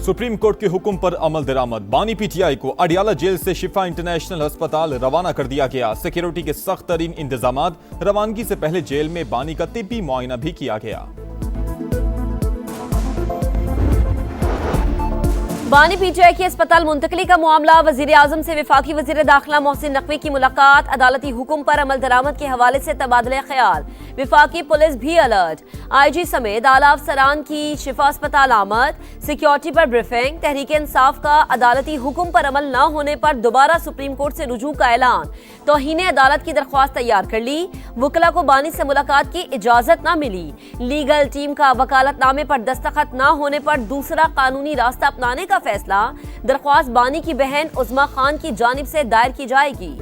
Supreme court के हुक्म पर अमल दरामद। बानी पीटीआई को अडियाला जेल से शिफा इंटरनेशनल अस्पताल रवाना कर दिया गया। सिक्योरिटी के सख्त तरीन इंतजामात। रवानगी से पहले जेल में बानी का तिब्बी मुआयना भी किया गया। बानी पीटीआई की अस्पताल मुंतकली का मामला। वजीर आजम से वफाकी वजीर दाखिला मोहसिन नकवी की मुलाकात। अदालती हुक्म पर अमल दरामद के हवाले से तबादले ख्याल। वफाकी पुलिस भी अलर्ट। आईजी समेत आला अफसरान की शिफा अस्पताल आमद। सिक्योरिटी पर ब्रीफिंग। तहरीक इंसाफ का अदालती हुक्म पर अमल न होने पर दोबारा सुप्रीम कोर्ट से रुजू का ऐलान। तौहीन अदालत की दरख्वास्त तैयार कर ली। वकला को बानी से मुलाकात की इजाजत न मिली। लीगल टीम का वकालतनामे पर दस्तखत न होने पर दूसरा कानूनी रास्ता अपनाने का फैसला। दरख्वास्त बानी की बहन उज़्मा खान की जानिब से दायर की जाएगी।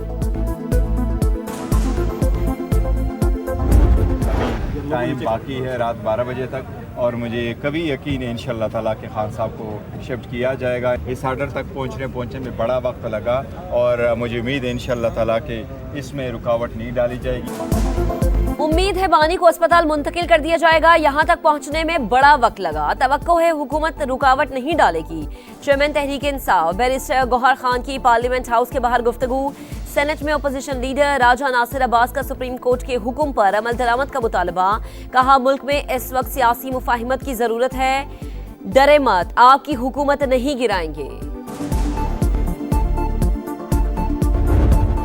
टाइम बाकी है रात 12 बजे तक, और मुझे कभी यकीन है इंशाअल्लाह ताला के खान साहब को शिफ्ट किया जाएगा। इस आर्डर तक पहुंचने में बड़ा वक्त लगा, और मुझे उम्मीद है इंशाअल्लाह ताला के इसमें रुकावट नहीं डाली जाएगी। उम्मीद है बानी को अस्पताल मुंतकिल कर दिया जाएगा। यहाँ तक पहुँचने में बड़ा वक्त लगा। तवक्को है हुकूमत रुकावट नहीं डालेगी। चेयरमैन तहरीक इंसाफ बैरिस्टर गौहर खान की पार्लियामेंट हाउस के बाहर गुफ्तगू। सेनेट में अपोजिशन लीडर राजा नासिर अब्बास का सुप्रीम कोर्ट के हुक्म पर अमल दरामद का मुतालबा। कहा मुल्क में इस वक्त सियासी मुफाहिमत की जरूरत है। डरे मत, आपकी हुकूमत नहीं गिराएंगे।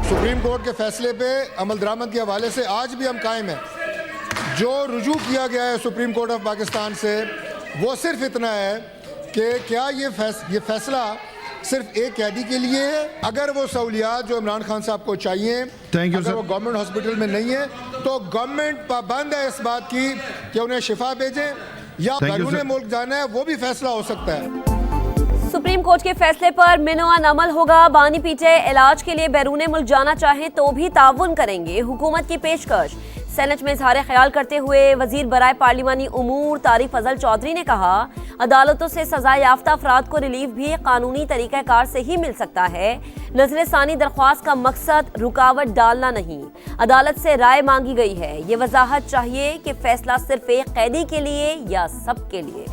सुप्रीम कोर्ट के फैसले पे अमल दरामद के हवाले से आज भी हम कायम हैं। जो रुजू किया गया है सुप्रीम कोर्ट ऑफ पाकिस्तान से, वो सिर्फ इतना है कि क्या ये फैसला सिर्फ एक कैदी के लिए है। अगर वो सहूलियात जो इमरान खान साहब को चाहिए, अगर वो गवर्नमेंट हॉस्पिटल में नहीं है, तो गवर्नमेंट पाबंद है इस बात की कि उन्हें शिफा भेजें, या बैरून मुल्क जाना है, वो भी फैसला हो सकता है। सुप्रीम कोर्ट के फैसले पर मिनवान अमल होगा। बानी पीटीआई इलाज के लिए बैरून मुल्क जाना चाहें तो भी ताउन करेंगे। हुकूमत की पेशकश। सेनेट में इजहार ख्याल करते हुए वजीर बराए पार्लिमानी उमूर तारिक फजल चौधरी ने कहा, अदालतों से सजा याफ्ता अफराद को रिलीफ भी कानूनी तरीक़ाकार से ही मिल सकता है। नजर सानी दरख्वास्त का मकसद रुकावट डालना नहीं। अदालत से राय मांगी गई है। ये वजाहत चाहिए कि फैसला सिर्फ एक कैदी के लिए या सब के लिए।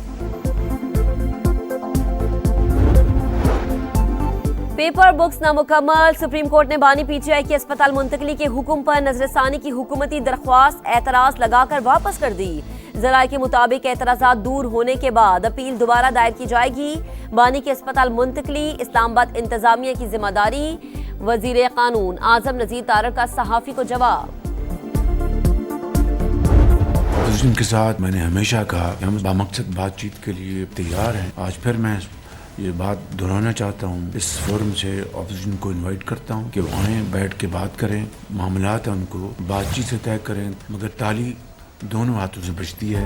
पेपर बुक्स नामुकम्मल। सुप्रीम कोर्ट ने बानी पीटीआई की अस्पताल मुंतकली के हुक्म पर नजरसानी की हुकूमती दरख्वास्त एतराज लगाकर वापस कर दी। जराये के मुताबिक एतराज़ात दूर होने के बाद अपील दोबारा दायर की जाएगी। बानी की अस्पताल मुंतकली इस्लामाबाद इंतजामिया की जिम्मेदारी। वजीर कानून आजम नजीर तारड़ का सहाफ़ी को जवाब। अपोजिशन के साथ मैंने हमेशा कहा कि हम बामकसद बातचीत के लिए तैयार हैं। आज फिर मैं ये बात दोहराना चाहता हूँ। इस फोरम से अपोजिशन को इनवाइट करता हूँ कि वो आएँ, बैठ के बात करें, मामलात हैं उनको बातचीत से तय करें, मगर ताली दोनों हाथों से बचती है।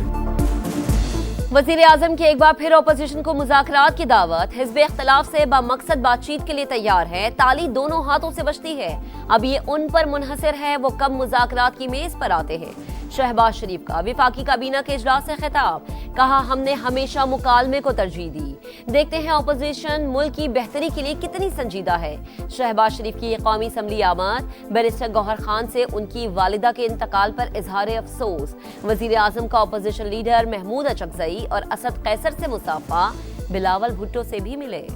वजीर आजम की एक बार फिर अपोजिशन को मुज़ाकरात की दावत। हिज़्ब इख्तिलाफ से बामकसद बातचीत के लिए तैयार है। ताली दोनों हाथों से बचती है। अब ये उन पर मुनहसर है वो कब मुज़ाकरात की मेज पर आते हैं। शहबाज शरीफ का वफाकी काबीना के इजलास से खिताब। कहा, हमने हमेशा मुकालमे को तरजीह दी। देखते हैं अपोजिशन मुल्क की बेहतरी के लिए कितनी संजीदा है। शहबाज शरीफ की कौमी असम्बली आमद। बैरिस्टर गौहर खान से उनकी वालिदा के इंतकाल पर इजहार अफसोस। वजीर आजम का अपोजिशन लीडर महमूद अचकजई और असद कैसर से मुसाफा। बिलावल भुट्टो से भी मिले।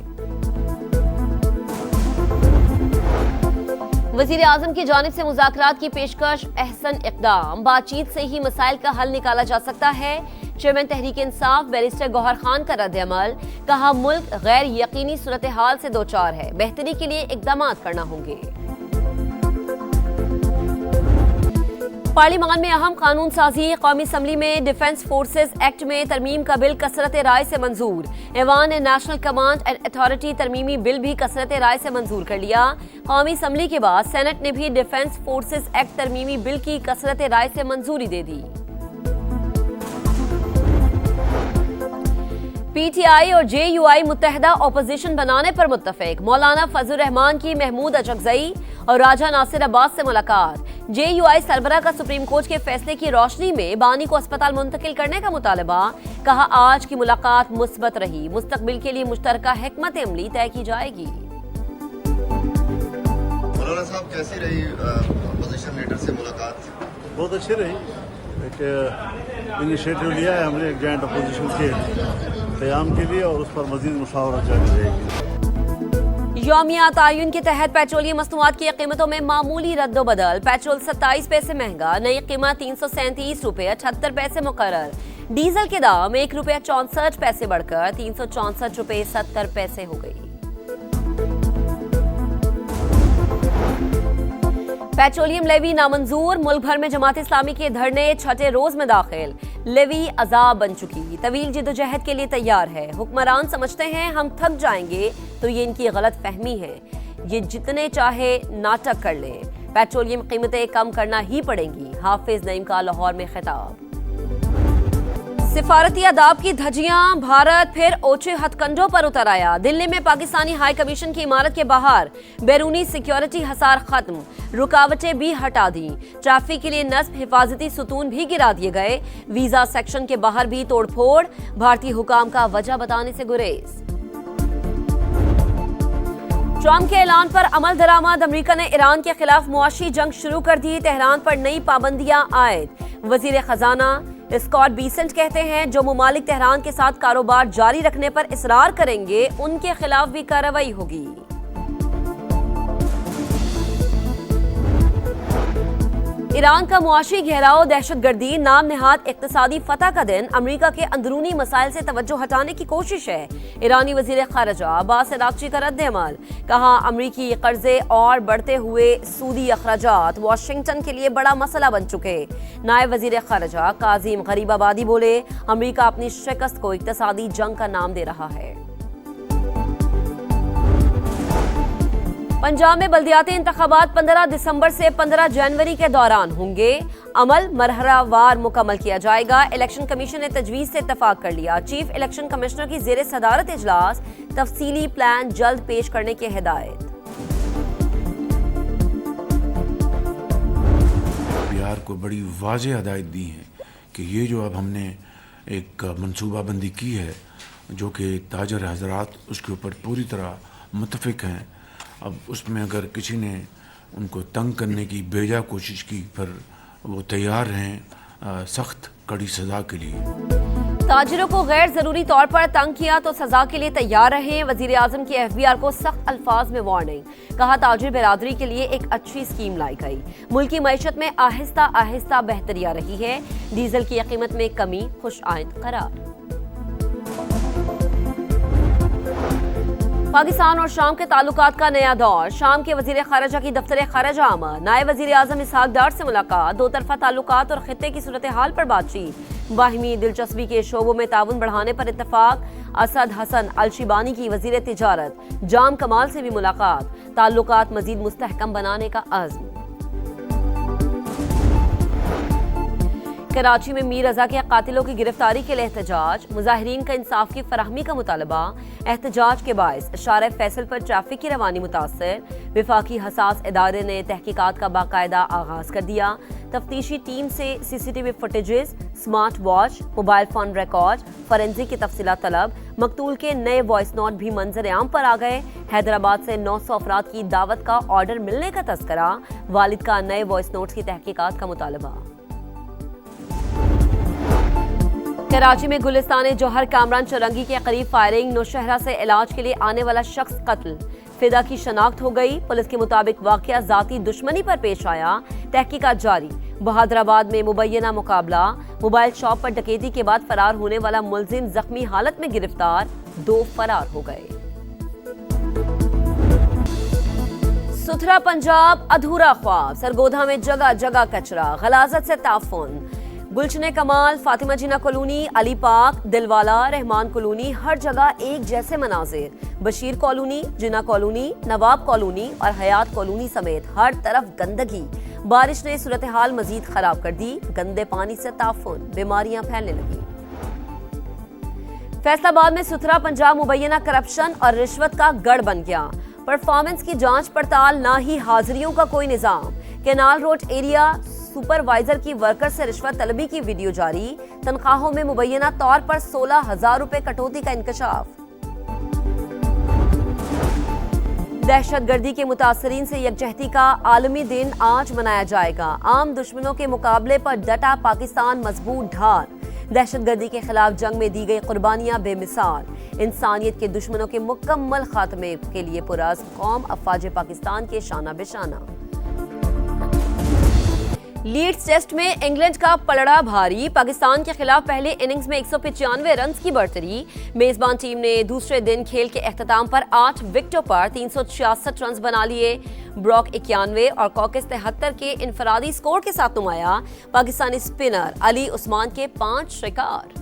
वजीर आजम की जानिब से मुज़ाकरात की पेशकश अहसन इक़दाम। बातचीत से ही मसाइल का हल निकाला जा सकता है। चेयरमैन तहरीक इंसाफ बैरिस्टर गौहर खान का रद्द अमल। कहा, मुल्क गैर यकीनी सूरत हाल से दो चार है। बेहतरी के लिए इक़दाम करना होंगे। पार्लियामान में अहम कानून साजी। कौमी असम्बली में डिफेंस फोर्सेज एक्ट में तरमीम का बिल कसरत राय से मंजूर। ऐवान ने नेशनल कमांड एंड अथॉरिटी तरमीमी बिल भी कसरत राय से मंजूर कर लिया। कौमी असम्बली के बाद सेनेट ने भी डिफेंस फोर्सेज एक्ट तरमीमी बिल की कसरत राय से मंजूरी दे दी। पीटीआई और जेयूआई मुत्तहदा अपोजिशन बनाने पर मुत्तफिक। मौलाना फजल रहमान की महमूद अचकजई और राजा नासिर अब्बास से मुलाकात। जेयूआई सरबराह का सुप्रीम कोर्ट के फैसले की रोशनी में बानी को अस्पताल मुंतकिल करने का मुतालबा। कहा, आज की मुलाकात मुस्बत रही। मुस्तकबिल के लिए मुश्तरका हिकमत अमली तय की जाएगी। मौलाना साहब, कैसी रही अपोजिशन लीडर से मुलाकात? बहुत अच्छी रही। एक इनिशिएटिव लिया है हमने एक जॉइंट अपोजिशन के क़याम के लिए और उस पर मज़ीद मुशावरत जारी रहेगी। यौमिया तयन के तहत पेट्रोलियम मसनूआत की कीमतों में मामूली रद्दोबदल। पेट्रोल 27 पैसे महंगा, नई कीमत 337 रुपये 78 पैसे मुकर्रर। डीजल के दाम 1 रुपया 64 पैसे बढ़कर 364 रुपये 70 पैसे हो गई। पेट्रोलियम लेवी नामंजूर, मुल्क भर में जमात इस्लामी के धरने छठे रोज में दाखिल। लेवी अजाब बन चुकी, तवील जिद्दोजहद के लिए तैयार है। हुक्मरान समझते हैं हम थक जाएंगे, तो ये इनकी गलत फहमी है। ये जितने चाहे नाटक कर लें, पेट्रोलियम कीमतें कम करना ही पड़ेंगी। हाफिज नईम का लाहौर में खिताब। सिफारती आदाब की धज्जियां, भारत फिर ओछे हथकंडों पर उतर आया। दिल्ली में पाकिस्तानी हाई कमीशन की इमारत के बाहर बैरूनी सिक्योरिटी हसार खत्म, रुकावटें भी हटा दी। ट्रैफिक के लिए नस्ब हिफाजती सुतून भी गिरा दिए गए। वीजा सेक्शन के बाहर भी तोड़फोड़, भारतीय हुकाम का वजह बताने से गुरेज। ट्रंप के ऐलान पर अमल दरामद, अमेरिका ने ईरान के खिलाफ मुआशी जंग शुरू कर दी। तेहरान पर नई पाबंदियां आयद। वजीर खजाना स्कॉट बीसेंट कहते हैं जो मुमालिक तेहरान के साथ कारोबार जारी रखने पर इसरार करेंगे, उनके खिलाफ भी कार्रवाई होगी। ईरान का मुआशी घेराव, दहशतगर्दी, नाम नेहाद इक्तिसादी फतह का दिन अमेरिका के अंदरूनी मसाइल से तवज्जो हटाने की कोशिश है। ईरानी वजीर खारजा अब्बास अरागची का रद्द-ए-अमल, कहा अमेरिकी कर्जे और बढ़ते हुए सूदी अखराजात वाशिंगटन के लिए बड़ा मसला बन चुके। नायब वजीर खारजा काजिम गरीबाबादी बोले अमेरिका अपनी शिकस्त को इक्तिसादी जंग का नाम दे रहा है। पंजाब में बल्दियाती इंतखाबात 15 दिसंबर से 15 जनवरी के दौरान होंगे। अमल मरहलावार मुकम्मल किया जाएगा। इलेक्शन कमीशन ने तजवीज़ से इत्तफाक कर लिया। चीफ इलेक्शन कमिश्नर की ज़ेरे सदारत इजलास, तफसीली प्लान जल्द पेश करने की हिदायत। बिहार को बड़ी वाज़ेह हदायत दी है कि ये जो अब हमने एक मनसूबाबंदी की है, जो कि ताजर हजरात उसके ऊपर पूरी तरह मुत्तफिक हैं। अब उसमें अगर किसी ने उनको तंग करने की बेजा कोशिश की, पर वो तैयार हैं सख्त कड़ी सज़ा के लिए। ताजिरों को गैर जरूरी तौर पर तंग किया तो सजा के लिए तैयार रहें। वजीर आजम की FBR को सख्त अल्फाज में वार्निंग, कहा ताजिर बिरादरी के लिए एक अच्छी स्कीम लाई गई। मुल्क की मईशत में आहिस्ता आहिस्ता बेहतरी आ रही है। डीजल की कीमत में कमी खुश आइंद करार। पाकिस्तान और शाम के ताल्लुकात का नया दौर, शाम के वजीर खारजा की दफ्तर खारजा आमद, नायब वजीर आजम इसहाक डार से मुलाकात, दो तरफा ताल्लुकात और खित्ते की सूरत हाल पर बातचीत, बाहिमी दिलचस्पी के शोबों में ताउन बढ़ाने पर इत्तफाक। असद हसन अलशिबानी की वजीर तिजारत जाम कमाल से भी मुलाकात, ताल्लुकात मजीद मुस्तहकम बनाने का अज़्म। कराची में मीर रजा के कातिलों की गिरफ्तारी के लिए एहतजाज, मुजाहिरीन का इंसाफ की फराहमी का मुतालबा। एहतजाज के बायस शारे फैसल पर ट्रैफिक की रवानी मुतासर। विफाकी हसास इदारे ने तहकीकात का बाकायदा आगाज कर दिया। तफ्तीशी टीम से CCTV footages, smart watch, mobile phone record, forensic की तफसीलात तलब। मकतूल के नए वॉइस नोट भी मंजर आम पर आ गए। हैदराबाद से 900 अफराद की दावत का ऑर्डर मिलने का तस्करा, वालिद का नए वॉइस नोट्स की तहकीकात का मुतालबा। कराची में गुलिस्तान जौहर कामरान चौरंगी के करीब फायरिंग, नौशहरा से इलाज के लिए आने वाला शख्स कत्ल। फिदा की शनाख्त हो गई। पुलिस के मुताबिक वाकया जाती दुश्मनी पर पेश आया। तहकीकात जारी। बहादुराबाद में मुबैना मुकाबला, मोबाइल शॉप पर डकैती के बाद फरार होने वाला मुलजिम जख्मी हालत में गिरफ्तार, 2 फरार हो गए। सुथरा पंजाब अधूरा ख्वाब, सरगोधा में जगह जगह कचरा, गलाजत से ताफुन। गुलशन कमाल, फातिमा जिना कॉलोनी, अली पाक, दिलवाला, रहमान कॉलोनी, हर जगह एक जैसे मनाजिर। बशीर कॉलोनी, जिना कॉलोनी, नवाब कॉलोनी और हयात कॉलोनी समेत हर तरफ गंदगी। बारिश ने सूरत हाल मजीद खराब कर दी। गंदे पानी से ताफुन, बीमारियां फैलने लगी। फैसलाबाद में सुथरा पंजाब मुबैना करप्शन और रिश्वत का गढ़ बन गया। परफॉर्मेंस की जांच पड़ताल, ना ही हाजिरियों का कोई निजाम। कैनाल रोड एरिया सुपरवाइजर की वर्कर से रिश्वत तलबी की वीडियो जारी। तनख्वाहों में मुबैना तौर पर 16,000 रुपए कटौती का इंकशाफ। दहशतगर्दी के मुतासरीन से यकजहती का आलमी दिन आज मनाया जाएगा। आम दुश्मनों के मुकाबले पर डटा पाकिस्तान मजबूत ढाल। دہشت گردی کے خلاف جنگ میں دی گئی قربانیاں بے مثال، انسانیت کے دشمنوں کے مکمل خاتمے کے لیے پرعزم قوم، افواج پاکستان کے شانہ بے شانہ۔ لیڈز ٹیسٹ میں انگلینڈ کا پلڑا بھاری، پاکستان کے خلاف پہلے اننگز میں 195 رنز کی برتری، میزبان ٹیم نے دوسرے دن کھیل کے اختتام پر 8 وکٹوں پر 366 رنز بنا لیے۔ بروک 91 اور کوکس 73 کے انفرادی سکور کے ساتھ نمایاں، پاکستانی سپنر علی عثمان کے 5 ریکارڈ۔